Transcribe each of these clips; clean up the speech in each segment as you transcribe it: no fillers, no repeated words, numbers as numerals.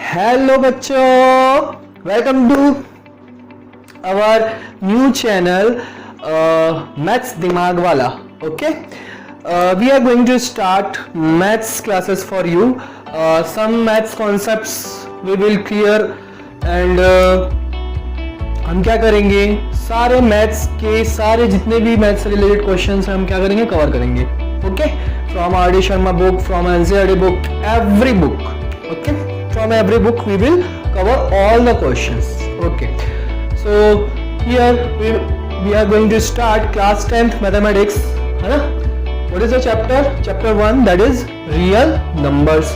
Hello बच्चों, welcome to our new channel maths दिमाग वाला. Okay, we are going to start maths classes for you. Some maths concepts we will clear and हम क्या करेंगे, सारे maths के सारे जितने भी मैथ्स से रिलेटेड क्वेश्चंस हैं हम क्या करेंगे, कवर करेंगे. Okay, from R D Sharma book, from NCERT book, every book. Okay, from every book we will cover all the questions. Okay, so here we are going to start class 10th mathematics, है ना. What is the chapter 1, that is real numbers.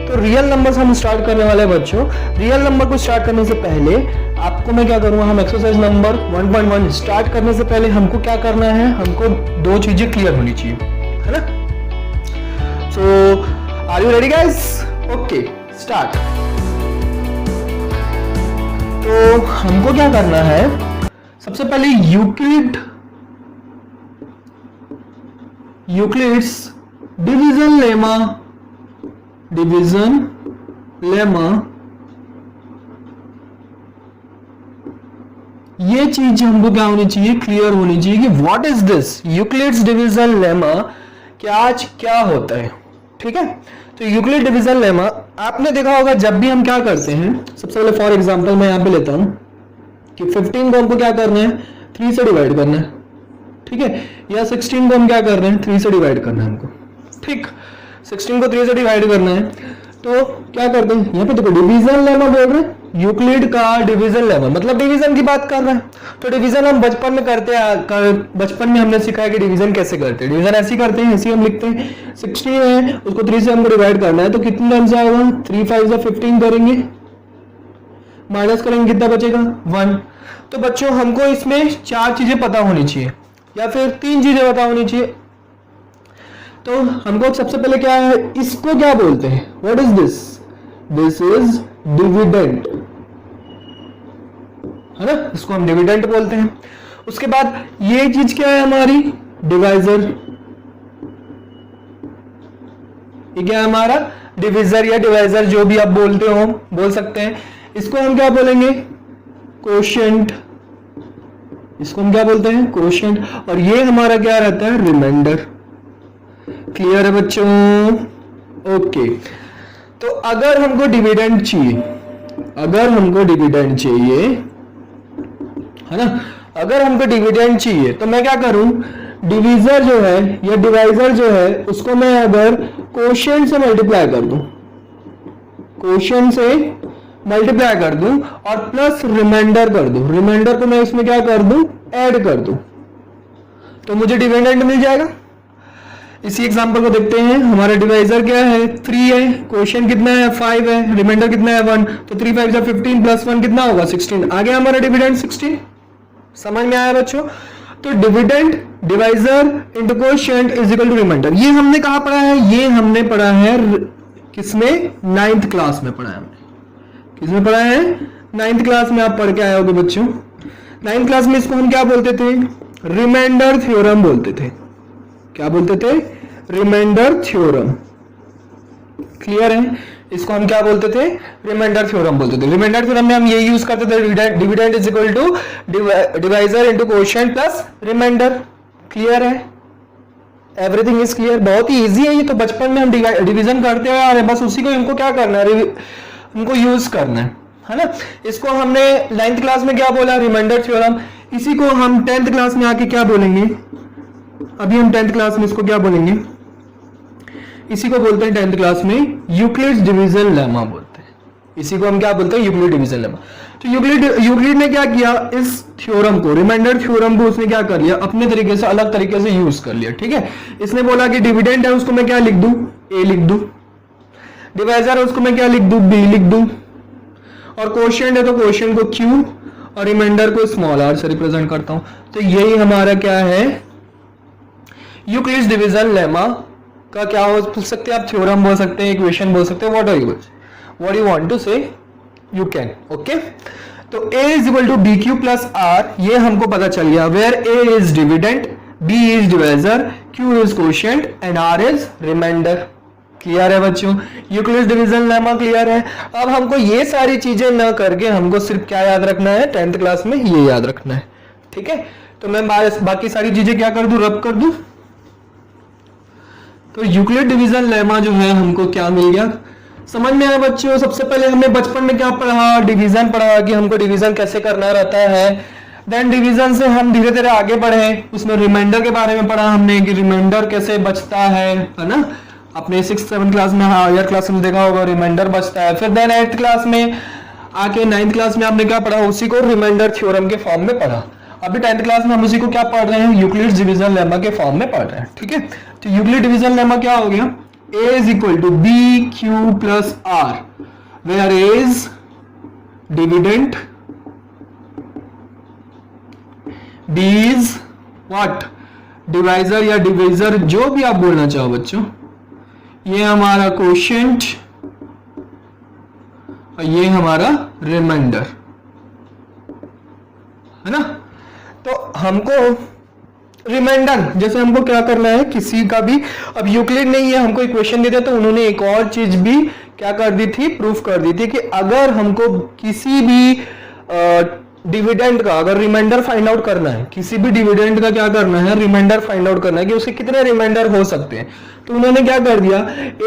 तो real numbers हम start करने वाले हैं बच्चों. Real number को start करने से पहले आपको मैं क्या करूंगा, हम एक्सरसाइज नंबर 1.1 स्टार्ट करने से पहले हमको क्या करना है, हमको दो चीजें क्लियर होनी चाहिए, है ना. So are you ready guys? Okay, start. तो हमको क्या करना है, सबसे पहले यूक्लिड्स डिवीजन लेमा ये चीज हमको क्या होनी चाहिए, क्लियर होनी चाहिए कि what is this Euclid's division lemma, क्या होता है. ठीक है, तो यूक्लिड डिवीजन लेमा आपने देखा होगा जब भी हम क्या करते हैं. सबसे पहले फॉर एग्जांपल मैं यहां पे लेता हूं कि 15 को हमको क्या करना है, 3 से डिवाइड करना है. ठीक है, या 16 को हम क्या कर रहे हैं, 3 से डिवाइड करना है हमको. ठीक, 16 को 3 से डिवाइड करना है तो क्या करते हैं, यहाँ पे देखो डिवीजन लेमा बोल रहे हैं, यूक्लिड का डिवीजन लेमा मतलब डिवीजन की बात कर रहे हैं. तो डिवीजन हम बचपन में करते हैं, बचपन में हमने सिखाया कि डिवीजन कैसे करते हैं. डिवीजन ऐसे करते हैं, ऐसे हम लिखते हैं 16 है, उसको 3 से हमको डिवाइड करना है तो कितने टाइम्स आएगा, 3 5 से 15 करेंगे, माइनस करेंगे, कितना बचेगा 1. तो बच्चों हमको इसमें 4 चीजें पता होनी चाहिए या फिर 3 चीजें पता होनी चाहिए. तो हमको सबसे पहले क्या है, इसको क्या बोलते हैं, what is this, this is dividend, है ना, इसको हम डिविडेंड बोलते हैं. उसके बाद ये चीज क्या है हमारी, डिवाइजर. ये क्या है हमारा, डिविजर या डिवाइजर, जो भी आप बोलते हो बोल सकते हैं. इसको हम क्या बोलेंगे, कोशेंट. इसको हम क्या बोलते हैं, कोशेंट. और ये हमारा क्या रहता है, रिमाइंडर. क्लियर है बच्चों? ओके, तो अगर हमको डिविडेंड चाहिए, है ना, अगर हमको डिविडेंड चाहिए तो मैं क्या करूं, डिवीजर जो है या डिवाइजर जो है उसको मैं अगर कोशेंट से मल्टीप्लाई कर दूं, और प्लस रिमाइंडर कर दूं, रिमाइंडर को मैं इसमें क्या कर दूं, ऐड कर दूं, तो मुझे डिविडेंड मिल जाएगा. इसी एग्जांपल को देखते हैं. हमारा डिवाइजर क्या है, 3 है, कोशेंट कितना है, 5 है, रिमाइंडर कितना है, 1. तो 3 5 15 प्लस 1 कितना होगा, 16. आ गया हमारा डिविडेंड 16. समझ में आया बच्चों? तो dividend, divisor into quotient is equal to reminder. ये हमने कहा पढ़ा है, ये हमने पढ़ा है किसमें, 9th क्लास में पढ़ा है हमने. किसमें पढ़ा है, 9th क्लास में आप पढ़ के आए होगे बच्चों. 9th क्लास में इसको हम क्या बोलते थे, रिमाइंडर थ्योरम बोलते थे. क्या बोलते थे, रिमाइंडर थ्योरम. क्लियर है? इसको हम क्या बोलते थे, रिमाइंडर थ्योरम बोलते थे. रिमाइंडर थ्योरम में हम ये यूज करते थे, dividend is equal to divisor into quotient plus remainder. Clear है? Everything is clear. बहुत ही इजी है ये, तो बचपन में हम डिवीजन करते हुए आ रहे हैं, बस उसी को इनको क्या करना है, हमको यूज करना है ना. इसको हमने 9th क्लास में क्या बोला, रिमाइंडर थ्योरम. इसी को हम 10th क्लास में आके क्या बोलेंगे, अभी हम 10th क्लास में इसको क्या बोलेंगे, इसी को बोलते हैं 10th क्लास में यूक्लिड्स डिवीजन लेमा बोलते हैं. इसी को हम क्या बोलते हैं, यूक्लिड डिवीजन लेमा. तो यूक्लिड ने क्या किया, इस थ्योरम को, रिमाइंडर थ्योरम को उसने क्या कर लिया, अपने तरीके से, अलग तरीके से यूज कर लिया. ठीक है, इसने बोला कि डिविडेंड है, उसको मैं क्या लिख दूं, ए लिख दूं. डिवाइजर है, उसको मैं क्या लिख दूं, बी लिख दूं. और कोशेंट है तो कोशेंट को क्यू और रिमाइंडर को स्मॉल आर से रिप्रेजेंट करता हूं. तो यही हमारा क्या है, यूक्लिड्स डिवीजन लेमा का क्या हो सकते हैं आप, थ्योरम बोल सकते हैं, इक्वेशन बोल सकते हैं, what you want to say you can. Okay, तो a is equal to B Q plus R, ये हमको पता चल गया, where a is dividend, b is divisor, q is quotient and r is reminder. Clear है बच्चों? Euclid's division lemma clear है? अब हमको ये सारी चीजें ना करके हमको सिर्फ क्या याद रखना है 10th क्लास में, ये याद रखना है। ठीक है, तो मैं बाकी सारी चीजें क्या कर दूं, रब कर दूं। तो यूक्लिड डिवीजन लेमा जो है हमको क्या मिल गया, समझ में आया बच्चों? सबसे पहले हमने बचपन में क्या पढ़ा, डिवीजन पढ़ा कि हमको डिवीजन कैसे करना रहता है। देन डिवीजन से हम धीरे धीरे आगे बढ़े, उसमें रिमाइंडर के बारे में पढ़ा हमने कि रिमाइंडर कैसे बचता है ना। अपने 6th-7th क्लास में, हायर क्लास में देखा होगा रिमाइंडर बचता है। फिर देन 8th क्लास में आके 9th क्लास में आपने क्या पढ़ा, उसी को रिमाइंडर थ्योरम के फॉर्म में पढ़ा। अभी 10th क्लास में हम उसी को क्या पढ़ रहे हैं, यूक्लिड्स डिवीजन लेमा के फॉर्म में पढ़ रहे हैं। ठीक है, तो यूक्लिड डिवीजन लेमा क्या हो गया, A is equal to B Q plus R, where A is dividend, B is what, divisor या डिविजर, जो भी आप बोलना चाहो बच्चों। ये हमारा कोशेंट और ये हमारा रिमाइंडर है ना। तो हमको रिमाइंडर जैसे हमको क्या करना है, किसी का भी, अब यूक्लिड नहीं है, हमको इक्वेशन दे दिया तो उन्होंने एक और चीज भी क्या कर दी थी, प्रूफ कर दी थी कि अगर हमको किसी भी डिविडेंड का अगर रिमाइंडर फाइंड आउट करना है, किसी भी डिविडेंड का क्या करना है, रिमाइंडर फाइंड आउट करना है कि उसके कितने रिमाइंडर हो सकते हैं। तो उन्होंने क्या कर दिया,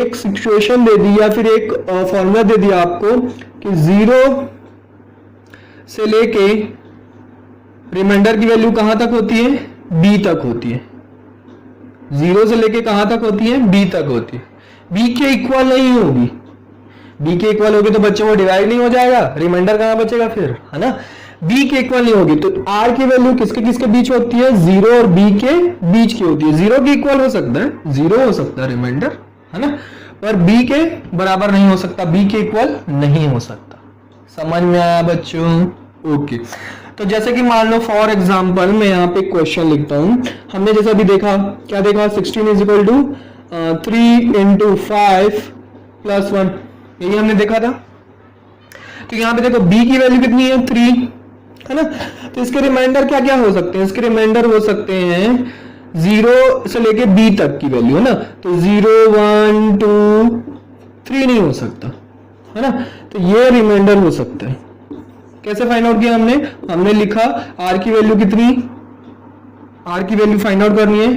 एक सिचुएशन दे दी या फिर एक फॉर्मूला दे दिया आपको कि 0 से लेके रिमाइंडर की वैल्यू कहां तक होती है, b तक होती है। 0 से लेके कहां तक होती है, b तक होती है। b के इक्वल नहीं होगी, b के इक्वल होगी तो बच्चों को डिवाइड नहीं हो जाएगा, रिमाइंडर कहां बचेगा फिर, है ना। b के इक्वल नहीं होगी तो r की वैल्यू किसके किसके बीच होती है, 0 और b के बीच की होती है। 0 के इक्वल हो सकता है, 0 हो सकता है रिमाइंडर, है ना, पर b के बराबर नहीं हो सकता, b के इक्वल नहीं हो सकता। समझ में आया बच्चों? ओके, तो जैसे कि मान लो फॉर एग्जांपल मैं यहाँ पे क्वेश्चन लिखता हूँ। हमने जैसे अभी देखा, क्या देखा, 16 इज इक्वल टू 3 into 5 + 1, यही हमने देखा था। तो यहाँ पे देखो b की वैल्यू कितनी है, 3, है ना। तो इसके रिमाइंडर क्या क्या हो सकते हैं, इसके रिमाइंडर हो सकते हैं 0 से लेके b तक की वैल्यू, है ना। तो 0 1 2 3 नहीं हो सकता, है ना। तो ये रिमाइंडर हो सकता है। कैसे फाइंड आउट किया हमने लिखा r की वैल्यू कितनी, r की वैल्यू फाइंड आउट करनी है,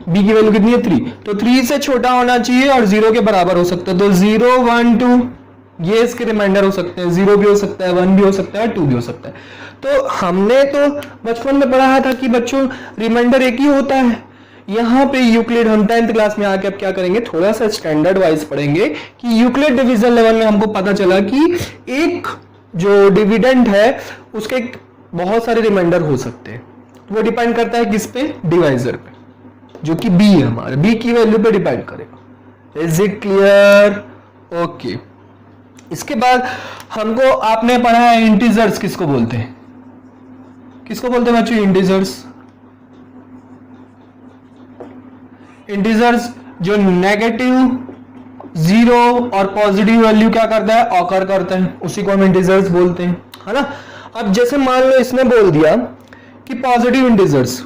b की वैल्यू कितनी है 3, तो 3 से छोटा होना चाहिए और 0 के बराबर हो सकता है। तो 0 1 2 ये इसके रिमाइंडर हो सकते हैं, 0 भी हो सकता है, 1 भी हो सकता है, 2 भी हो सकता है। तो हमने तो बचपन में पढ़ा था कि बच्चों रिमाइंडर एक ही होता है। यहाँ पे यूक्लिड हम 10th क्लास में आके अब क्या करेंगे, थोड़ा सा स्टैंडर्ड वाइज पढ़ेंगे कि यूक्लिड डिवीजन लेवल में हमको पता चला कि एक जो डिविडेंड है उसके बहुत सारे रिमाइंडर हो सकते हैं। वो डिपेंड करता है किस पे, डिवाइजर पे, जो कि b है हमारे, b की वैल्यू पे डिपेंड करेगा। Is it clear? ओके, इसके बाद हमको आपने पढ़ा है इंटीजर्स किसको बोलते हैं, किसको बोलते हैं बच्चों, इंटीजर्स। इंटीजर्स जो नेगेटिव, 0 और पॉजिटिव वैल्यू क्या करता है, ऑकर करता है, उसी को हम इंटीजर्स बोलते हैं, है ना। अब जैसे मान लो इसने बोल दिया कि पॉजिटिव इंटीजर्स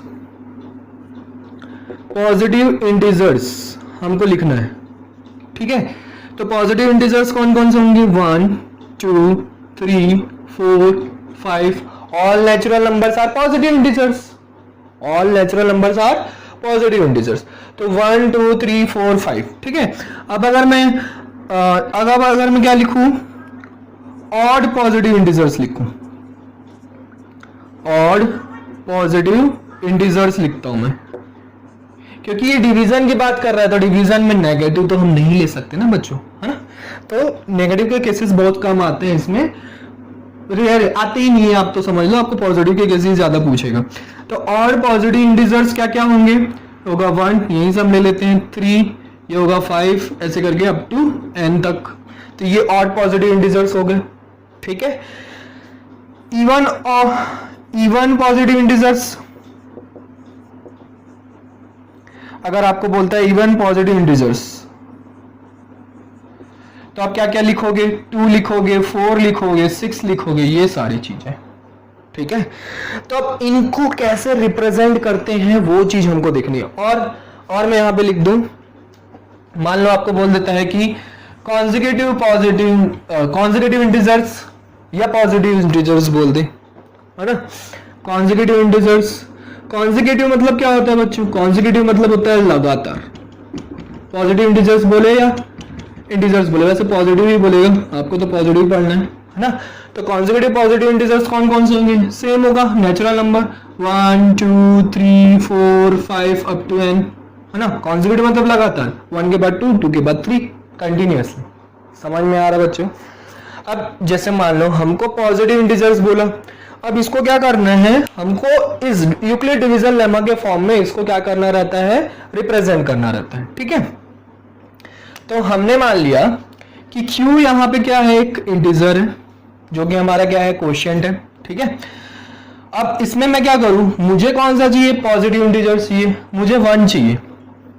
हमको लिखना है, ठीक है। तो पॉजिटिव इंटीजर्स कौन कौन से होंगे, 1 2 3 4 5, all natural numbers are positive integers, all natural numbers are positive integers. तो 1 2 3 4 5, ठीक है। अब अगर मैं क्या लिखूं, ऑड पॉजिटिव इंटीजर्स लिखूं, ऑड पॉजिटिव इंटीजर्स लिखता हूं मैं, क्योंकि ये डिवीजन की बात कर रहा है तो डिवीजन में नेगेटिव तो हम नहीं ले सकते ना बच्चों, है ना। तो नेगेटिव के केसेस बहुत कम आते हैं, इसमें रेयर आते ही नहीं है, आप तो समझ लो, आपको पॉजिटिव के केसेस ज्यादा पूछेगा। तो और पॉजिटिव इंटीजर्स क्या क्या होंगे, होगा 1, यही सब ले लेते हैं, 3, ये होगा 5, ऐसे करके अप टू n तक। तो ये ऑड पॉजिटिव इंटीजर्स हो गए, ठीक है। इवन पॉजिटिव इंटीजर्स, अगर आपको बोलता है इवन पॉजिटिव इंटीजर्स तो आप क्या क्या लिखोगे, 2 लिखोगे, 4 लिखोगे, 6 लिखोगे, ये सारी चीजें, ठीक है। तो अब इनको कैसे रिप्रेजेंट करते हैं वो चीज हमको देखनी है। और मैं यहां पे लिख दूं मान लो आपको बोल देता है कि कॉन्जिक्यूटिव इंटीजर्स या पॉजिटिव इंटीजर्स बोल दे, है ना। कॉन्जिक्यूटिव इंटीजर्स, कॉन्जिक्यूटिव मतलब क्या होता है बच्चों? कॉन्जिक्यूटिव मतलब होता है लगातार। पॉजिटिव इंटीजर्स बोले या इंटीजर्स बोले, वैसे पॉजिटिव ही बोलेगा, आपको तो पॉजिटिव पढ़ना है ना। तो कॉन्जिक्यूटिव पॉजिटिव इंटीजर्स कौन कौन से होंगे? सेम होगा, natural number 1 2 3 4 5 up to n, है ना। कॉन्जिक्यूटिव मतलब लगातार, 1 के बाद 2, 2 के बाद 3, कंटिन्यूअसली। समझ में आ रहा है बच्चों? अब जैसे मान लो हमको पॉजिटिव इंटीजर्स बोला, अब इसको क्या करना है, हमको इस यूक्लिड डिवीजन लेमा के फॉर्म में इसको क्या करना रहता है, रिप्रेजेंट करना रहता है, ठीक है। तो हमने मान लिया कि q यहाँ पे क्या है, एक इंटीजर है जो कि हमारा क्या है, कोशिएंट है, ठीक है। अब इसमें मैं क्या करूं, मुझे कौन सा चाहिए, पॉजिटिव इंटीजर चाहिए, मुझे 1 चाहिए।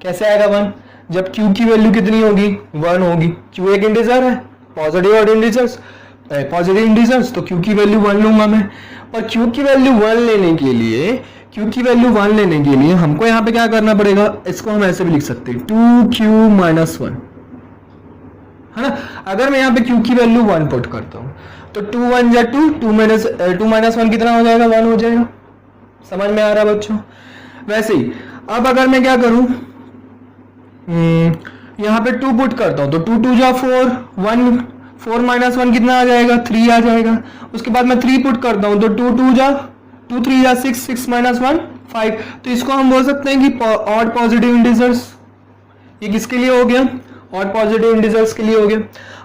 कैसे आएगा 1? जब q की वैल्यू कितनी होगी, 1 होगी। q एक इंटीजर है, पॉजिटिव और इंटीजर्स, पॉजिटिव इंटीजर्स, तो q की वैल्यू 1 लूंगा मैं। और q की वैल्यू 1 लेने के लिए, q की वैल्यू 1 लेने के लिए हमको यहाँ पे क्या करना पड़ेगा, इसको हम ऐसे भी लिख सकते हैं 2q - 1, है ना। अगर मैं यहाँ पे q की वैल्यू 1 पुट करता हूँ तो 2 1 जा 2, 2 - 1 कितना हो जाएगा, 1 हो जाएगा। समझ में आ रहा है बच्चों? वैसे ही अब अगर मैं क्या करूं, यहाँ पे 2 पुट करता हूं तो 2 2 जा 4, 1 4 - 1 कितना आ जाएगा, 3 आ जाएगा। उसके बाद मैं 3 पुट करता हूं तो 2 2 जा 2 3 जा 6, 6 - 1 5। तो इसको हम बोल सकते हैं कि ऑड पॉजिटिव इंटीजर्स। ये किसके लिए हो गया, ऑड पॉजिटिव इंटीजर्स के लिए हो गया।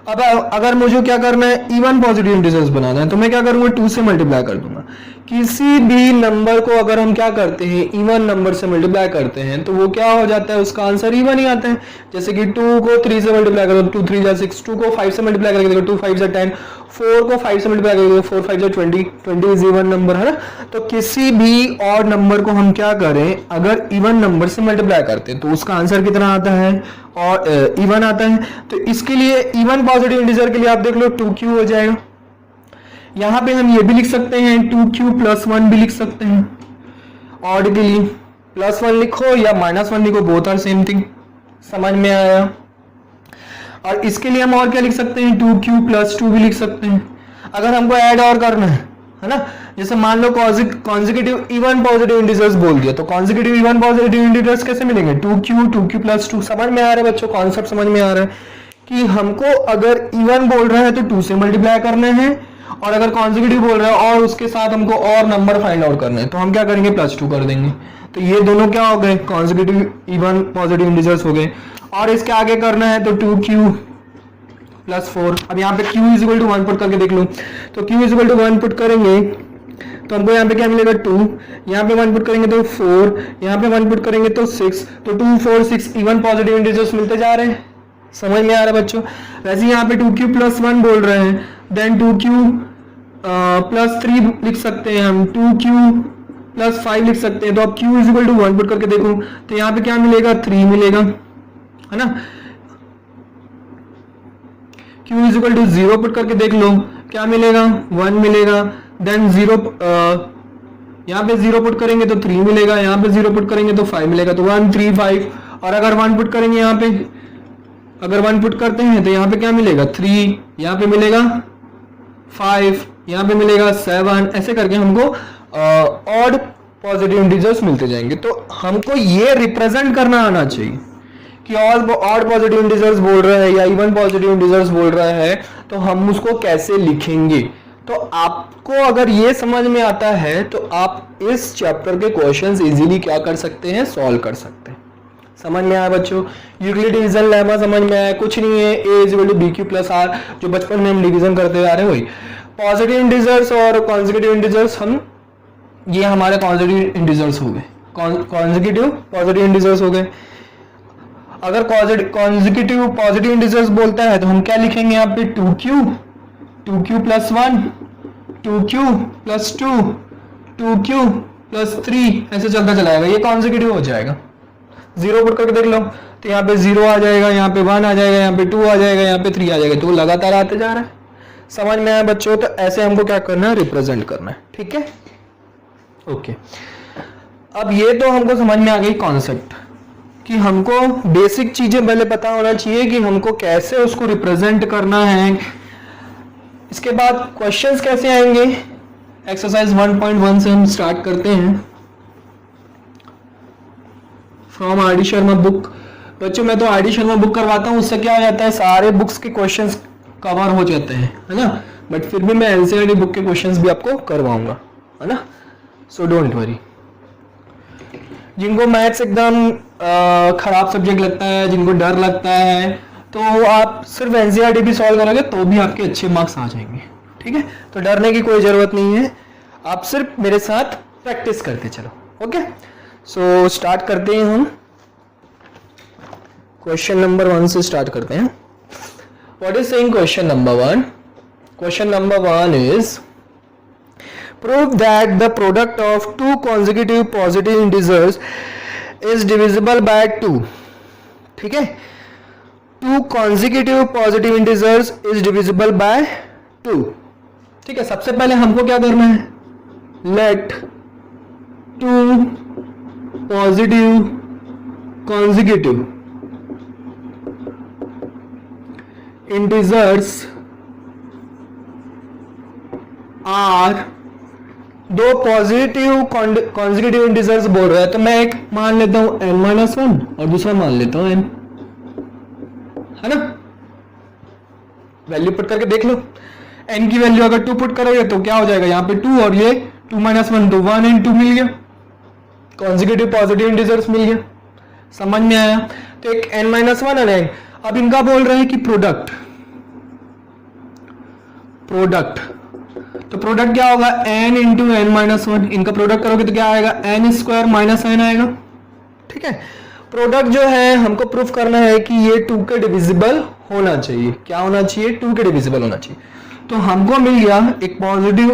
अब अगर मुझे क्या करना है, इवन पॉजिटिव इंटीजर्स बनाना है, तो मैं क्या करूंगा, 2 से मल्टीप्लाई कर दूंगा। किसी भी नंबर को अगर हम क्या करते हैं, इवन नंबर से मल्टीप्लाई करते हैं तो वो क्या हो जाता है, उसका आंसर इवन ही आता है। जैसे कि 2 को 3 से मल्टीप्लाई करो, 2 3 जा 6, 2 को 5 से मल्टीप्लाई करके देखो, 2 5 जा 10, 4 को 5 से मल्टीप्लाई करके देखो, 4 5 जा 20, 20 इज इवन नंबर, है ना। तो किसी भी ऑड नंबर को हम क्या करें, अगर इवन नंबर से मल्टीप्लाई करते हैं तो उसका आंसर कितना आता है, और इवन आता है। तो इसके लिए इवन पॉजिटिव इंटीजर के लिए आप देख लो 2q हो जाएगा। यहां पे हम ये भी लिख सकते हैं 2q + 1 भी लिख सकते हैं। ऑड के लिए +1 लिखो या -1 लिखो, बोथ आर सेम थिंग। समझ में आया? और इसके लिए हम और क्या लिख सकते हैं, 2q + 2 भी लिख सकते हैं। अगर हमको ऐड और करना है ना, जैसे मान लो कॉन्जिक्यूटिव इवन पॉजिटिव इंटीजर्स बोल दिया, तो कॉन्जिक्यूटिव इवन पॉजिटिव इंटीजर्स कैसे मिलेंगे, 2q + 2। समझ में आ रहा है बच्चों, कॉन्सेप्ट समझ में आ रहा है कि हमको अगर इवन बोल रहा है तो 2 से मल्टीप्लाई करने हैं, और अगर कॉन्जिक्यूटिव बोल रहा है और उसके साथ हमको और नंबर फाइंड आउट करना है तो हम क्या करेंगे, +2 कर देंगे। तो ये दोनों क्या हो गए, कॉन्जिक्यूटिव इवन पॉजिटिव इंटीजर्स हो गए। और इसके आगे करना है तो 2q + 4। अब यहाँ पे q = 1 पुट करके देख लो, तो q = 1 पुट करेंगे तो हमको यहाँ पे क्या मिलेगा, 2, यहाँ पे 1 पुट करेंगे तो 4, यहाँ पे 1 पुट करेंगे तो 6, तो 2 4 6 इवन पॉजिटिव इंटीजर्स मिलते जा रहे हैं। समझ में आ रहा है बच्चों? वैसे यहाँ पे 2q + 1 बोल रहे हैं, देन 2q + 3 लिख सकते हैं हम, 2q + 5 लिख सकते हैं। तो अब q = 1 पुट करके देखो तो यहाँ पे क्या मिलेगा, 3 मिलेगा, है ना। q = 0 पुट करके देख लो, क्या मिलेगा, 1 मिलेगा। देन 0 यहाँ पे 0 पुट करेंगे तो 3 मिलेगा, यहाँ पे 0 पुट करेंगे तो 5 मिलेगा, तो 1 3 5। और अगर 1 पुट करेंगे यहाँ पे, अगर 1 पुट करते हैं तो यहाँ पे क्या मिलेगा, 3, यहाँ पे मिलेगा 5, यहाँ पे मिलेगा 7। ऐसे करके हमको ऑड पॉजिटिव इंटीजर्स मिलते जाएंगे। तो हमको ये रिप्रेजेंट करना आना चाहिए कि ऑड पॉजिटिव इंटीजर्स बोल रहा है या इवन पॉजिटिव इंटीजर्स बोल रहा है, तो हम उसको कैसे लिखेंगे। तो आपको अगर ये समझ में आता है तो आप इस चैप्टर के क्वेश्चंस इजीली क्या कर सकते हैं, सॉल्व कर सकते हैं। समझ में आया बच्चों? यूक्लिड डिवीजन लेमा समझ में आया? कुछ नहीं है, a = bq + r, जो बचपन में हम डिवीजन करते आ रहे हैं वही। पॉजिटिव इंटीजर्स और कॉन्जिक्यूटिव इंटीजर्स, हम ये हमारे पॉजिटिव इंटीजर्स हो गए, कॉन्जिक्यूटिव पॉजिटिव इंटीजर्स हो गए। अगर कॉन्जिक्यूटिव पॉजिटिव इंटीजर्स बोलता है तो हम क्या लिखेंगे यहाँ पे, 2q + 1, 2q + 2, 2q + 3, ऐसे चलता चलाएगा, ये कॉन्जिक्यूटिव हो जाएगा। 0 पुट करके देख लो तो यहाँ पे 0 आ जाएगा, यहाँ पे 1 आ जाएगा, यहाँ पे 2 आ जाएगा, यहाँ पे 3 आ जाएगा, तो लगातार आते जा रहा है। समझ में आया बच्चों? तो ऐसे हमको क्या करना है, रिप्रेजेंट करना है, ठीक है, ओके। अब ये तो हमको समझ में आ गई कॉन्सेप्ट कि हमको बेसिक चीजें पहले पता होना चाहिए कि हमको कैसे उसको रिप्रेजेंट करना है। इसके बाद क्वेश्चंस कैसे आएंगे, एक्सरसाइज 1.1 से हम स्टार्ट करते हैं from R D Sharma book. बच्चों मैं तो आर डी शर्मा बुक करवाता हूँ, उससे क्या हो जाता है सारे बुक्स के क्वेश्चंस कवर हो जाते हैं, है ना। बट फिर भी मैं एनसीईआरटी बुक के क्वेश्चंस भी आपको करवाऊंगा, है ना। So don't worry. जिनको मैथ्स एकदम खराब सब्जेक्ट लगता है, जिनको डर लगता है, तो आप सिर्फ एनसीईआरटी भी सॉल्व करोगे तो भी आपके अच्छे मार्क्स आ जाएंगे, ठीक है। तो डरने की कोई जरूरत नहीं है, आप सिर्फ मेरे साथ प्रैक्टिस करते चलो, ओके। सो स्टार्ट करते हैं हम क्वेश्चन नंबर 1 से स्टार्ट करते हैं। What is saying question number 1? Question number 1 is prove that the product of two consecutive positive integers is divisible by 2, ठीक है। two consecutive positive integers is divisible by 2, ठीक है। सबसे पहले हमको क्या करना है, let two positive consecutive integers are, दो पॉजिटिव कॉन्जिक्यूटिव इंटीजर्स बोल रहा है तो मैं एक मान लेता हूं n-1 और दूसरा मान लेता हूं n, है ना। वैल्यू पुट करके देख लो, n की वैल्यू अगर 2 पुट करोगे तो क्या हो जाएगा, यहाँ पे 2 और ये 2-1 तो 1 and 2 मिल गया, कॉन्जिक्यूटिव पॉजिटिव इंटीजर्स मिल गया। समझ में आया। तो एक n-1 और n। अब इनका बोल रहे हैं कि प्रोडक्ट, तो प्रोडक्ट क्या होगा n इंटू n-1, इनका प्रोडक्ट करोगे तो क्या आएगा n स्क्वायर माइनस n आएगा, ठीक है। प्रोडक्ट जो है हमको प्रूफ करना है कि ये 2 के डिविजिबल होना चाहिए। क्या होना चाहिए, 2 के डिविजिबल होना चाहिए। तो हमको मिल गया एक पॉजिटिव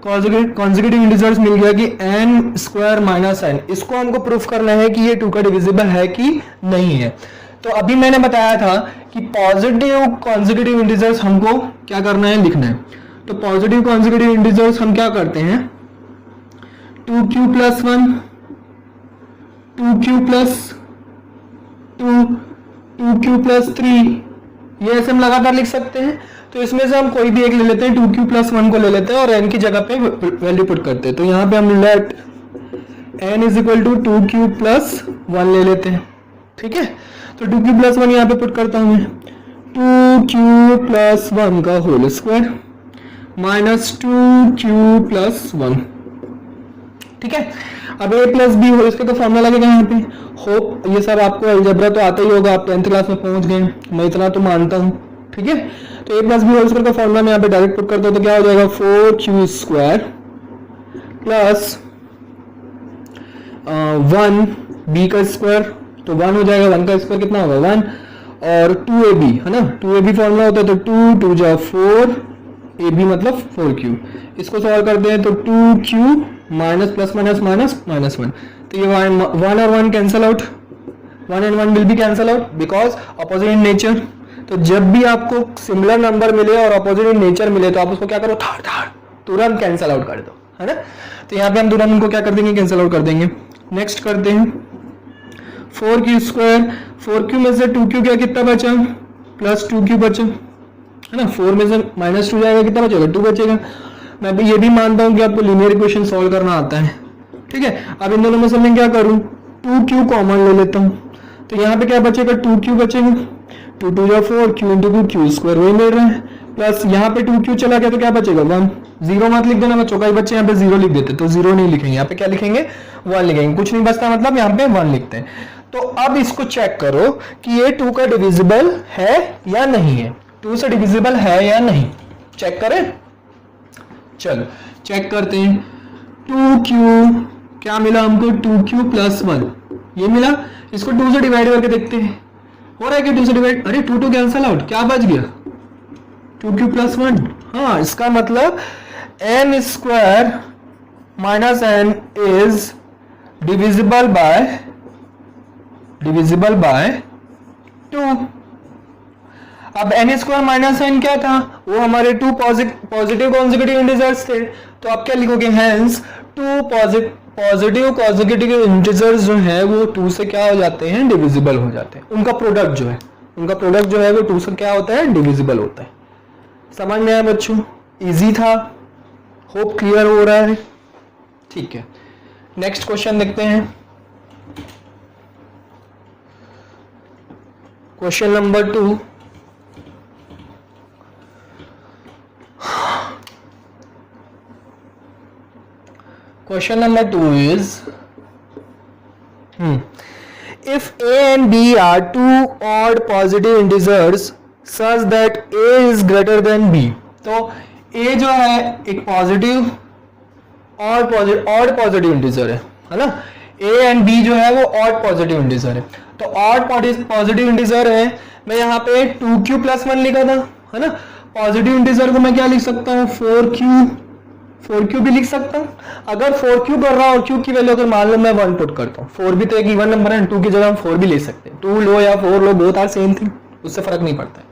कॉन्जिक्यूटिव इंटीजर्स मिल गया कि n स्क्वायर माइनस n, इसको हमको प्रूफ करना है कि ये 2 का डिविजिबल है कि नहीं है। तो अभी मैंने बताया था कि पॉजिटिव कॉन्जिक्यूटिव इंटीजर्स हमको क्या करना है, लिखना है। तो पॉजिटिव कॉन्जिक्यूटिव इंटीजर्स हम क्या करते हैं, 2q plus 1, 2q plus 2, 2q plus 3, ये ऐसे हम लगातार लिख सकते हैं। तो इसमें से हम कोई भी एक ले लेते हैं, 2q प्लस 1 को ले लेते हैं और n की जगह पे वैल्यू पुट करते हैं। तो यहाँ पे हम let n is equal to 2q plus 1 ले लेते हैं, ठीक है। तो 2q प्लस 1 यहाँ पे पुट करता हूँ मैं, 2q प्लस 1 का whole square minus 2q plus 1, ठीक है। अब a plus B whole square का फॉर्मूला लगेगा यहाँ पे। होप ये सब आपको अलजेब्रा तो आता ही होगा, आप 10th क्लास में पहुंच गए, मैं इतना तो मानता हूँ, ठीक है। तो a plus B whole square का फॉर्मूला मैं यहाँ पे डायरेक्ट पुट करता हूँ तो क्या हो जाएगा 4q स्क्वायर प्लस 1 b का स्क्वायर, तो 1 हो जाएगा, 1 का स्क्वायर कितना होगा 1, और 2ab, है ना। 2ab फॉर्मूला होता है तो 2 2 जा 4, ab मतलब 4q। इसको सॉल्व करते हैं तो 2q minus plus minus minus minus 1, तो ये 1 और 1 cancel out, 1 and 1 will be cancel out because opposite in nature. तो जब भी आपको सिमिलर नंबर मिले और अपोजिट इन नेचर मिले तो आप उसको क्या करो, तुरंत कैंसल आउट कर दो, है ना। तो यहाँ पे हम तुरंत उनको क्या कर देंगे, कैंसल आउट कर देंगे। नेक्स्ट करते हैं 4q स्क्वायर, 4q में से 2q क्या कितना बचा, प्लस 2q बचा, है ना। 4 में से माइनस 2 जाएगा, कितना बचेगा 2 बचेगा। मैं ये भी मानता हूँ कि आपको लीनियर इक्वेशन सॉल्व करना आता है, ठीक है। अब इन दोनों में से मैं क्या करूँ, 2q कॉमन ले लेता हूँ, तो यहाँ पे क्या बचेगा 2q बचेगा, 2 2 जा 4, q इंटू q स्क्वायर वही मिल रहा है, प्लस यहाँ पे 2q चला गया तो क्या बचेगा 1, 0 मत लिख देना बच्चों, कई बच्चे यहाँ पे 0 लिख देते, तो 0 नहीं लिखेंगे, यहाँ पे क्या लिखेंगे 1 लिखेंगे, कुछ नहीं बचता मतलब यहाँ पे 1 लिखते हैं। तो अब इसको चेक करो कि ये 2 का डिविजिबल है या नहीं है, 2 से डिविजिबल है या नहीं, चेक करें। चलो चेक करते हैं, 2q क्या मिला हमको, 2q प्लस 1 ये मिला, इसको 2 से डिवाइड करके देखते हैं, हो रहा है कि 2 से डिवाइड, अरे 2 कैंसल आउट, क्या बच गया 2q प्लस 1, हाँ इसका मतलब n square minus n is divisible by 2। अब n स्क्वायर माइनस n क्या था, वो हमारे 2 पॉजिटिव कॉन्जिक्यूटिव इंटीजर्स थे, तो आप क्या लिखोगे, हेंस 2 पॉजिटिव कॉन्जिक्यूटिव इंटीजर्स जो है वो 2 से क्या हो जाते हैं, डिविजिबल हो जाते हैं। उनका प्रोडक्ट जो है वो 2 से क्या होता है, डिविजिबल होता है। समझ में आया बच्चों? इजी था, होप क्लियर हो रहा है। ठीक है, नेक्स्ट क्वेश्चन देखते हैं। Question number 2, question number 2 is if a and b are two odd positive integers such that a is greater than b, तो a जो है एक पॉजिटिव ऑड पॉजिटिव इंटीजर है ना। a एंड b जो है वो ऑड पॉजिटिव इंटीजर है। तो ऑड पॉजिटिव इंटीजर है, मैं यहाँ पे 2q + 1 लिखा था, है ना। पॉजिटिव इंटीजर को मैं क्या लिख सकता हूँ, 4q भी लिख सकता हूँ। अगर 4q कर रहा हूँ और q की वैल्यू अगर मान लो मैं 1 पुट करता हूँ, 4 भी तो एक इवन नंबर है, 2 की जगह हम 4 भी ले सकते हैं। 2 लो या 4 लो, बोथ आर सेम थिंग, उससे फर्क नहीं पड़ता है।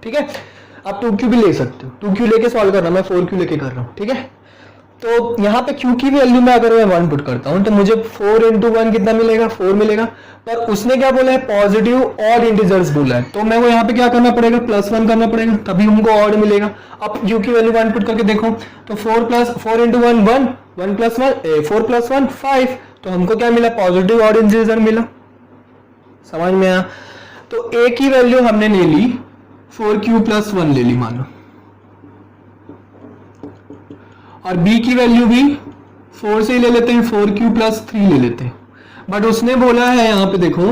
ठीक है, आप 2q भी ले सकते हो, 2q लेके सॉल्व करना, मैं 4q लेके कर रहा हूँ। ठीक है, तो यहाँ पे q की वैल्यू में अगर मैं 1 पुट करता हूँ तो मुझे 4 × 1 कितना मिलेगा, 4 मिलेगा। पर उसने क्या बोला है, पॉजिटिव ऑड इंटीजर्स बोला है, तो मैं को यहाँ पे क्या करना पड़ेगा, +1 करना पड़ेगा, तभी हमको ऑड मिलेगा। अब q की वैल्यू 1 पुट करके देखो तो 4 × 1 1, 1 + 1 4 + 1 5, तो हमको क्या मिला, पॉजिटिव ऑड इंटीजर मिला। समझ में आया? तो a की वैल्यू हमने ले ली 4q + 1 ले ली मानो, और b की वैल्यू भी 4 से ही ले लेते हैं, 4q + 3 ले लेते हैं। बट उसने बोला है यहाँ पे देखो,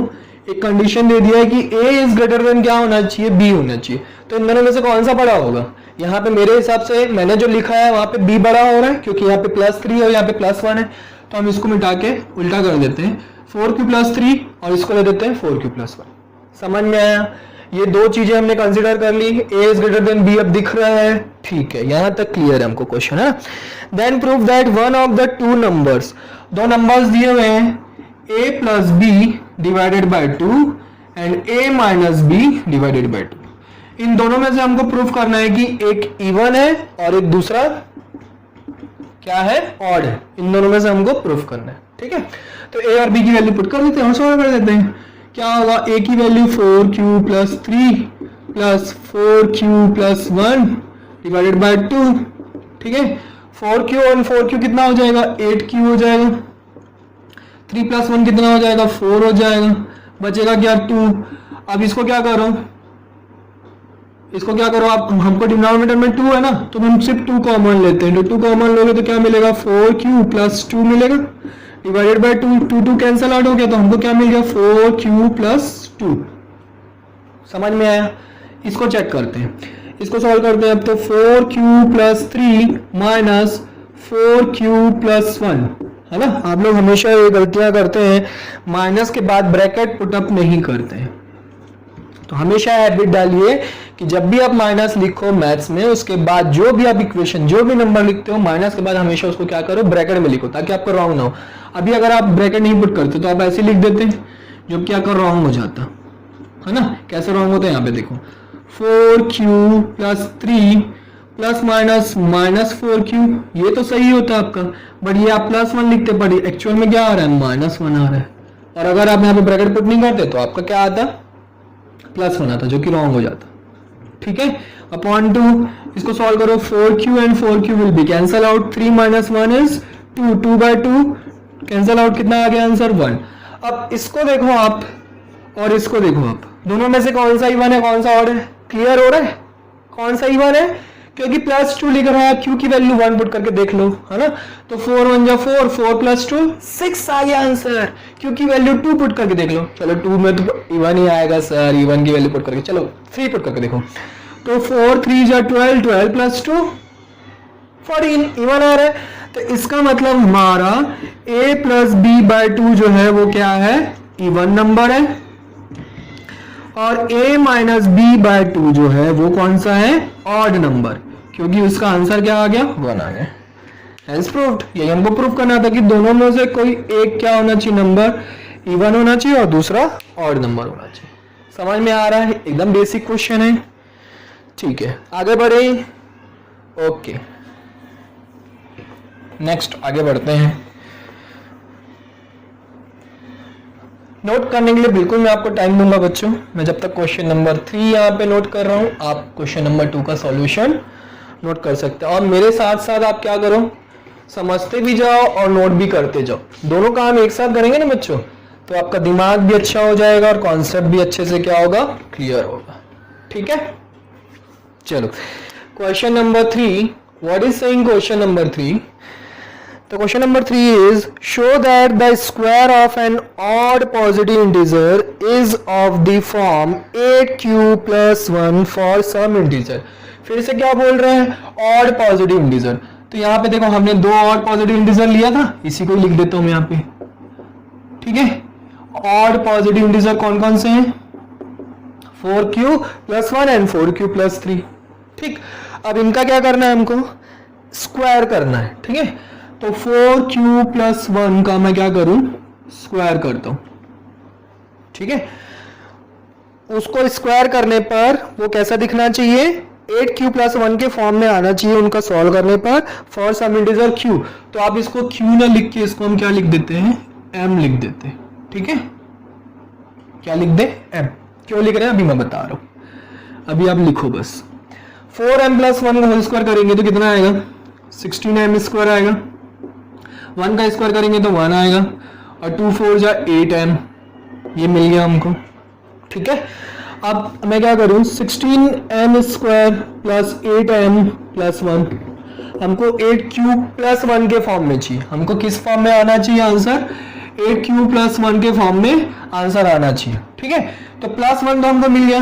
एक कंडीशन दे दिया है कि a इज ग्रेटर देन क्या होना चाहिए, b होना चाहिए। तो इन दोनों में से कौन सा बड़ा होगा? यहाँ पे मेरे हिसाब से मैंने जो लिखा है वहां पे b बड़ा हो रहा है, क्योंकि यहाँ पे +3 और यहाँ पे +1 है। तो हम इसको मिटा के उल्टा कर देते हैं, 4q + 3 और इसको ले देते हैं 4q + 1। समझ में आया? ये दो चीजें हमने कंसीडर कर ली, a is greater than b अब दिख रहा है। ठीक है, यहां तक क्लियर है हमको क्वेश्चन है। Then prove that one of the two numbers, दो नंबर्स दिए हुए हैं a + b / 2 and a - b / 2। इन दोनों में से हमको प्रूफ करना है कि एक इवन है और एक दूसरा क्या है, ऑड है। इन दोनों में से हमको प्रूफ करना है। ठीक है, तो a और b की वैल्यू पुट कर देते हैं और सॉल्व कर देते हैं। क्या होगा, a की वैल्यू 4q + 3 + 4q + 1 / 2। ठीक है, 4q और 4q कितना हो जाएगा, 8q हो जाएगा। 3 + 1 कितना हो जाएगा, 4 हो जाएगा। बचेगा क्या, 2। अब इसको क्या करो, आप, हमको डिनोमिनेटर में 2 है ना, तो हम सिर्फ 2 कॉमन लेते हैं। तो 2 कॉमन लोगे तो क्या मिलेगा, 4q + 2 मिलेगा / 2। 2 कैंसिल आउट हो गया तो हमको क्या मिल गया, 4q + 2। समझ में आया? इसको चेक करते हैं, इसको सॉल्व करते हैं। अब तो 4q + 3 - 4q + 1 है ना। आप लोग हमेशा ये गलतियां करते हैं, माइनस के बाद ब्रैकेट पुटअप नहीं करते हैं। तो हमेशा हैबिट डालिए कि जब भी आप माइनस लिखो मैथ्स में, उसके बाद जो भी आप इक्वेशन, जो भी नंबर लिखते हो, माइनस के बाद हमेशा उसको क्या करो, ब्रैकेट में लिखो, ताकि आपका रॉन्ग ना हो। अभी अगर आप ब्रैकेट नहीं पुट करते तो आप ऐसे लिख देते हैं, जो कि आपका रॉन्ग हो जाता है ना। कैसे रॉन्ग होता है, यहाँ पे देखो, 4q + 3 ± -4q, ये तो सही होता है आपका, बट ये आप +1 लिखते पड़े, एक्चुअल में क्या आ रहा है, -1 आ रहा है। और अगर आप यहाँ पे ब्रैकेट पुट नहीं करते तो आपका क्या आता, +1 आता, जो कि रॉन्ग हो जाता। ठीक है, अपॉन 2, इसको सॉल्व करो, 4q and 4q will be cancel out, 3 - 1 is 2, 2/2 cancel out, कितना आ गया आंसर, 1। अब इसको देखो आप और इसको देखो आप, दोनों में से कौन सा इवन है, कौन सा ऑड है, क्लियर हो रहा है कौन सा इवन है, क्योंकि +2 लिख रहा है, q की वैल्यू 1 पुट करके देख लो, है ना। तो 4 × 1 = 4, 4 + 2 6 आ गया आंसर। q की वैल्यू 2 पुट करके देख लो, चलो 2 में तो इवन ही आएगा सर, इवन की वैल्यू पुट करके, चलो 3 पुट करके देखो, तो 4 × 3 = 12, 12 + 2 14 इवन आ रहा है। तो इसका मतलब हमारा a + b/2 जो है वो क्या है, इवन नंबर है, और a - b/2 जो है वो कौन सा है, ऑड नंबर, क्योंकि उसका आंसर क्या आ गया, 1 आ गया। Hence proved. यही हमको प्रूव करना था कि दोनों में से कोई एक क्या होना चाहिए, नंबर इवन होना चाहिए और दूसरा ऑड नंबर होना चाहिए। समझ में आ रहा है, एकदम बेसिक क्वेश्चन है। ठीक है, आगे बढ़े। ओके, नेक्स्ट आगे बढ़ते हैं। नोट करने के लिए बिल्कुल मैं आपको टाइम दूंगा बच्चों। मैं जब तक क्वेश्चन नंबर 3 यहाँ पे नोट कर रहा हूँ, आप क्वेश्चन नंबर 2 का सॉल्यूशन नोट कर सकते हैं। और मेरे साथ साथ आप क्या करो, समझते भी जाओ और नोट भी करते जाओ। दोनों काम एक साथ करेंगे ना बच्चों, तो आपका दिमाग भी अच्छा हो जाएगा और कॉन्सेप्ट भी अच्छे से क्या होगा, क्लियर होगा। ठीक है, चलो question number 3, what is saying question number 3? तो question number 3 is show that the square of an odd positive integer is of the form 8q + 1 for some integer. फिर से क्या बोल रहे हैं, ऑड पॉजिटिव इंटीजर। तो यहाँ पे देखो हमने 2 ऑड पॉजिटिव इंटीजर लिया था, इसी को लिख देता हूं मैं यहाँ पे। ठीक है, ऑड पॉजिटिव इंटीजर कौन कौन से हैं, 4q + 1 एंड 4q + 3। ठीक, अब इनका क्या करना है, हमको स्क्वायर करना है। ठीक है, तो 4q + 1 का मैं क्या करूं, स्क्वायर करता हूं। ठीक है, उसको स्क्वायर करने पर वो कैसा दिखना चाहिए, 8q + 1 के फॉर्म में आना चाहिए उनका सॉल्व करने पर, फॉर सम इंटीजर q। तो आप इसको q ना लिख के इसको हम क्या लिख देते हैं, m लिख देते हैं। ठीक है, क्या लिख दे, m। क्यों लिख रहे हैं अभी मैं बता रहा हूं, अभी आप लिखो बस। 4m + 1 का होल स्क्वायर करेंगे तो कितना आएगा, 16m² आएगा। 1 का स्क्वायर करेंगे तो 1 आएगा, और 2 4 जा 8m, ये मिल गया हमको। ठीक है, अब मैं क्या करूं, 16m² + 8m + 1, हमको 8q + 1 के फॉर्म में चाहिए। हमको किस फॉर्म में आना चाहिए आंसर, 8q + 1 के फॉर्म में आंसर आना चाहिए। ठीक है, तो +1 तो हमको मिल गया,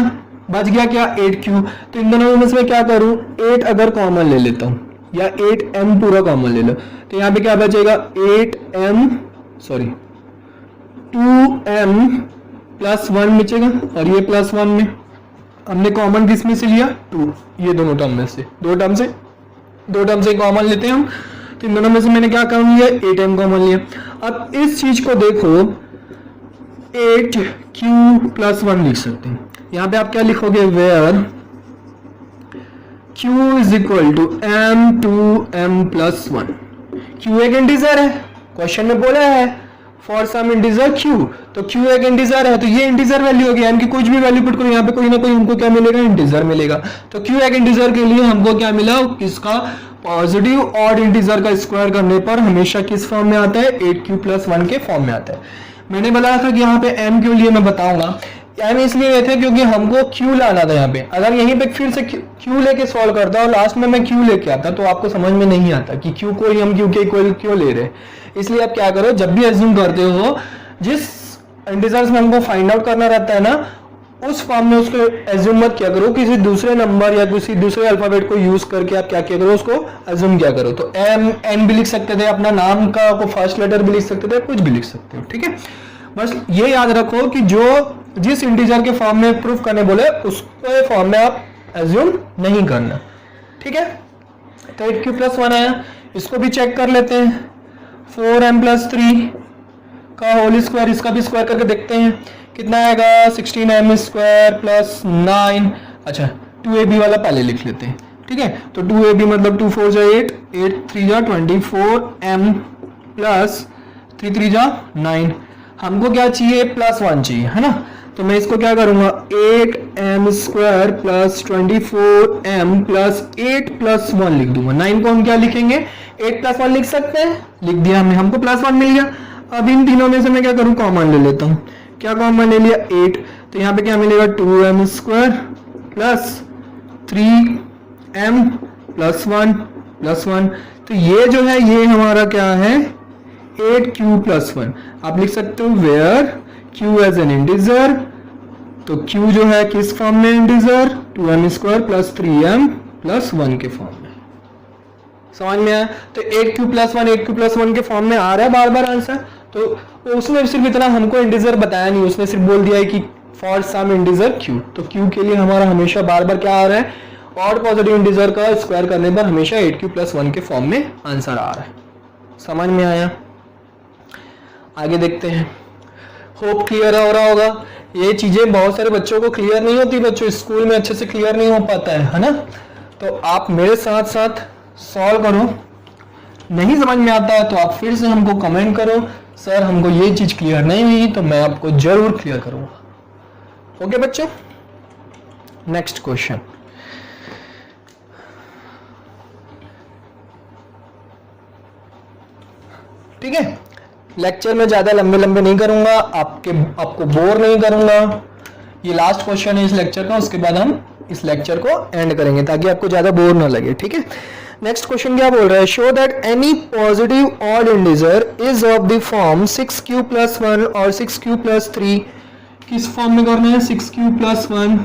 बच गया क्या, 8q। तो इन दोनों में से मैं क्या करूं, 8 अगर कॉमन ले लेता हूं, या 8m पूरा कॉमन ले लो, तो यहाँ पे क्या बचेगा, 2m + 1 बचेगा, और ये +1 में हमने कॉमन किस में से लिया, 2, ये दोनों टर्म में से, दो टर्म से कॉमन लेते हैं हम। तो इन दोनों में से मैंने क्या कॉमन लिया, 8m कॉमन लिया। अब इस चीज को देखो, 8q + 1 लिख सकते हैं। यहाँ पे आप क्या लिखोगे, वेयर q = m2m + 1। q एक इंटीजर है, क्वेश्चन में बोला है फॉर सम इंटीजर q, तो q एक इंटीजर है, तो ये इंटीजर वैल्यू होगी, यानी कि कुछ भी वैल्यू पुट करो यहाँ पे कोई ना कोई हमको क्या मिलेगा, इंटीजर मिलेगा। तो q एक इंटीजर के लिए हमको क्या मिला, किसका, पॉजिटिव ऑड इंटीजर का स्क्वायर करने पर हमेशा किस फॉर्म में आता है, 8q + 1 के फॉर्म में आता है। मैंने बताया था कि यहाँ पे m क्यों लिए मैं बताऊंगा, m इसलिए लेते हैं क्योंकि हमको q लाना था यहाँ पे। अगर यहीं पे फिर से q लेके सॉल्व करता और लास्ट में मैं q लेके आता तो आपको समझ में नहीं आता कि q को ही हम q के इक्वल क्यों ले रहे हैं। इसलिए आप क्या करो, जब भी एज्यूम करते हो, जिस इंटीजर्स में हमको फाइंड आउट करना रहता है ना, उस फॉर्म में उसको एज्यूम मत क्या करो, किसी दूसरे नंबर या किसी दूसरे अल्फाबेट को यूज करके आप क्या किया करो, उसको एज्यूम क्या करो। तो n भी लिख सकते थे, अपना नाम का को फर्स्ट लेटर भी लिख सकते थे, कुछ भी लिख सकते हो। ठीक है, बस ये याद रखो कि जिस इंटीजर के फॉर्म में प्रूफ करने बोले उसके फॉर्म में आप एज्यूम नहीं करना। ठीक है, तो 8q + 1 आया, इसको भी चेक कर लेते हैं। 4m + 3 का होल स्क्वायर, इसका भी स्क्वायर करके देखते हैं कितना आएगा, 16m² + 9। अच्छा, 2ab वाला पहले लिख लेते हैं। ठीक है, तो 2ab मतलब 2 4 जा 8, 8 3 जा 24m + 3 3 जा 9। हमको क्या चाहिए, +1 चाहिए, है ना। तो मैं इसको क्या करूंगा, 8m² + 24m + 8 + 1 लिख दूंगा। 9 को हम क्या लिखेंगे, 8 + 1 लिख सकते हैं, लिख दिया हमने, हमको +1 मिल गया। अब इन तीनों में से मैं क्या करूं, कॉमन ले लेता हूं। क्या कॉमन ले लिया, 8, तो यहाँ पे क्या मिलेगा, 2m² + 3m + 1 + 1। तो ये जो है, ये हमारा क्या है, 8q + 1। आप लिख सकते हो where q as an integer, तो q जो है किस फॉर्म में, इंटीजर, 2m² + 3m + 1 के फॉर्म में। समझ में आया। तो 8q + 1 8q + 1 के फॉर्म में आ रहा है बार बार आंसर। तो उसने सिर्फ इतना हमको इंटीजर बताया नहीं, उसने सिर्फ बोल दिया है कि फॉर सम इंटीजर q। तो q के लिए हमारा हमेशा बार बार क्या आ रहा है, ऑड पॉजिटिव इंटीजर का स्क्वायर करने पर हमेशा 8q + 1 के फॉर्म में आंसर आ रहा है। समझ में आया, आगे देखते हैं। होप क्लियर हो रहा होगा। ये चीजें बहुत सारे बच्चों को क्लियर नहीं होती, बच्चों स्कूल में अच्छे से क्लियर नहीं हो पाता है ना। तो आप मेरे साथ साथ सॉल्व करो, नहीं समझ में आता है तो आप फिर से हमको कमेंट करो सर हमको ये चीज क्लियर नहीं हुई, तो मैं आपको जरूर क्लियर करूंगा। ओके बच्चों, नेक्स्ट क्वेश्चन। ठीक है, लेक्चर में ज्यादा लंबे लंबे नहीं करूंगा, आपको बोर नहीं करूंगा। ये लास्ट क्वेश्चन है इस लेक्चर का, उसके बाद हम इस लेक्चर को एंड करेंगे ताकि आपको ज्यादा बोर ना लगे। ठीक है, नेक्स्ट क्वेश्चन क्या बोल रहा है, show that any positive odd integer is of the form 6q + 1 और 6q + 3। किस फॉर्म में करना है, 6q + 1,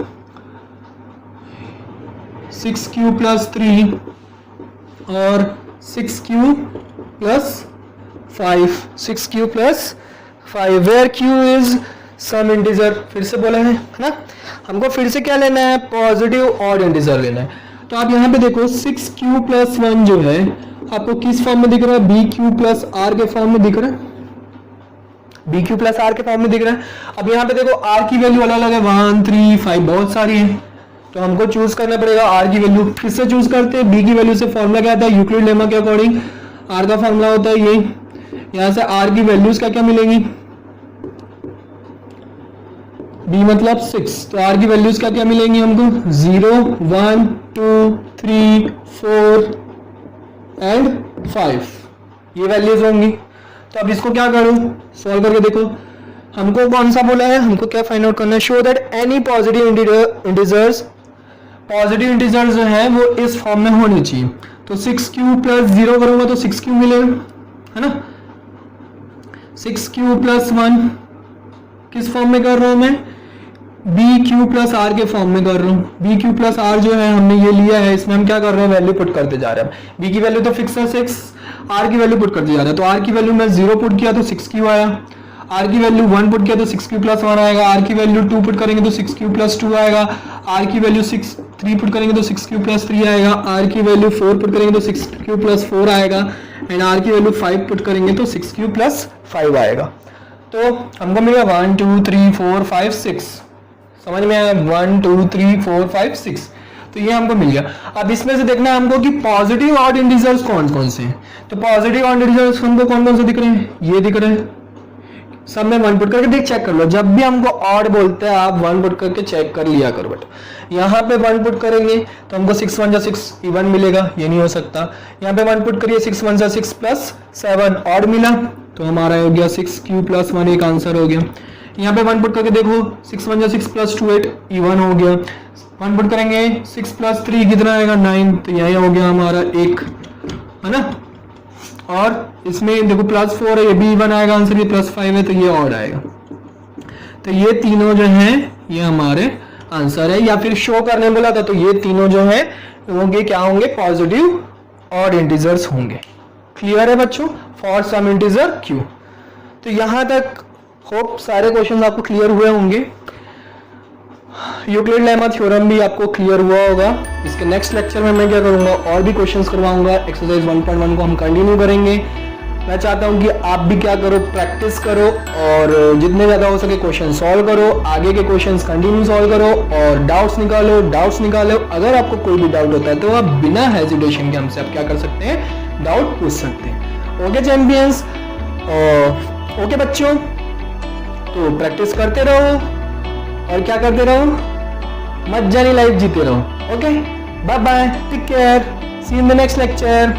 6q + 3 और 6q + 5, 6q + 5 where q is some integer. फिर से बोला है ना, हमको फिर से क्या लेना है, पॉजिटिव ऑड इंटीजर लेना है। तो आप यहाँ पे देखो 6q + 1 जो है आपको किस फॉर्म में दिख रहा है, bq + r के फॉर्म में दिख रहा है, bq + r के फॉर्म में दिख रहा है। अब यहाँ पे देखो r की वैल्यू अलग अलग है, 1 3 5 बहुत सारी है, तो हमको चूज करना पड़ेगा r की वैल्यू। किससे चूज करते हैं, b की वैल्यू से। फॉर्मूला क्या आता है, यूक्लिड लेमा के अकॉर्डिंग r का फॉर्मूला होता है ये। यहाँ से r की वैल्यूज क्या क्या मिलेंगी, b मतलब 6, तो r की वैल्यूज क्या क्या मिलेंगी हमको, 0 1 2 3 4 एंड 5, ये वैल्यूज होंगी। तो अब इसको क्या करूं, सॉल्व करके देखो। हमको कौन सा बोला है, हमको क्या फाइंड आउट करना है, show that any positive integers, positive integers जो है वो इस फॉर्म में होनी चाहिए। तो 6q + 0 करूंगा तो 6q मिलेगा, है ना। 6q + 1 किस फॉर्म में कर रहा हूं मैं, bq + r के फॉर्म में कर रहा हूँ। bq + r जो है हमने ये लिया है, इसमें हम क्या कर रहे हैं, वैल्यू पुट करते जा रहे हैं। b की वैल्यू तो फिक्स है 6, r की वैल्यू पुट करते जा रहे हैं। तो r की वैल्यू मैं 0 पुट किया तो 6q आया, r की वैल्यू 1 पुट किया तो 6q + 1 आएगा, r की वैल्यू 2 पुट करेंगे तो 6q + 2 आएगा, r की वैल्यू 3 पुट करेंगे तो 6q + 3 आएगा, r की वैल्यू 4 पुट करेंगे तो 6q + 4 आएगा, एंड r की वैल्यू 5 पुट करेंगे तो 6q + 5 आएगा। तो हमको मिलेगा 1 2 3 4 5 6, समझ में आया, 1 2 3 4 5 6, तो ये हमको मिल गया। अब इसमें से देखना है हमको कि पॉजिटिव ऑड इंटीजर्स कौन कौन से हैं। तो पॉजिटिव ऑड इंटीजर्स हमको कौन कौन से दिख रहे हैं, ये दिख रहे हैं, सब में 1 पुट करके देख चेक कर लो। जब भी हमको ऑड बोलते हैं आप 1 पुट करके चेक कर लिया करो। बट यहाँ पे 1 पुट करेंगे तो हमको 6 1 = 6 इवन मिलेगा, ये नहीं हो सकता। यहाँ पे 1 पुट करिए 6 1 = 6 + 7 ऑड मिला, तो हमारा हो गया 6q + 1 एक आंसर हो गया। यहाँ पे 1 पुट करके देखो 6 1 = 6 + 2 8 इवन हो गया। 1 पुट करेंगे 6 + 3 कितना आएगा 9, तो यही हो गया हमारा 1, है ना। और इसमें देखो +4 है, ये भी इवन आएगा आंसर, ये +5 है तो ये ऑड आएगा। तो ये तीनों जो हैं ये हमारे आंसर है, या फिर शो करने बोला था तो ये तीनों जो हैं होंगे क्या होंगे, पॉजिटिव ऑड इंटीजर्स होंगे। क्लियर है बच्चों, फॉर सम इंटीजर q। तो यहां तक होप सारे क्वेश्चन आपको क्लियर हुए होंगे। यूक्लिड लेमा थ्योरम भी आपको क्लियर हुआ होगा। इसके नेक्स्ट लेक्चर में मैं क्या करूंगा, और भी क्वेश्चंस करवाऊंगा। एक्सरसाइज 1.1 को हम कंटिन्यू करेंगे। मैं चाहता हूं कि आप भी क्या करो, प्रैक्टिस करो और जितने ज़्यादा हो सके क्वेश्चन सॉल्व करो। आगे के क्वेश्चंस कंटिन्यू सॉल्व करो और डाउट्स निकालो। अगर आपको कोई भी डाउट होता है तो आप बिना हेजिटेशन के हमसे आप क्या कर सकते हैं, डाउट पूछ सकते हैं। ओके चैंपियंस, ओके बच्चों, तो प्रैक्टिस करते रहो और क्या करते रहो, मत जानी लाइफ जीते रहो। Okay, bye bye, take care, see in the next lecture.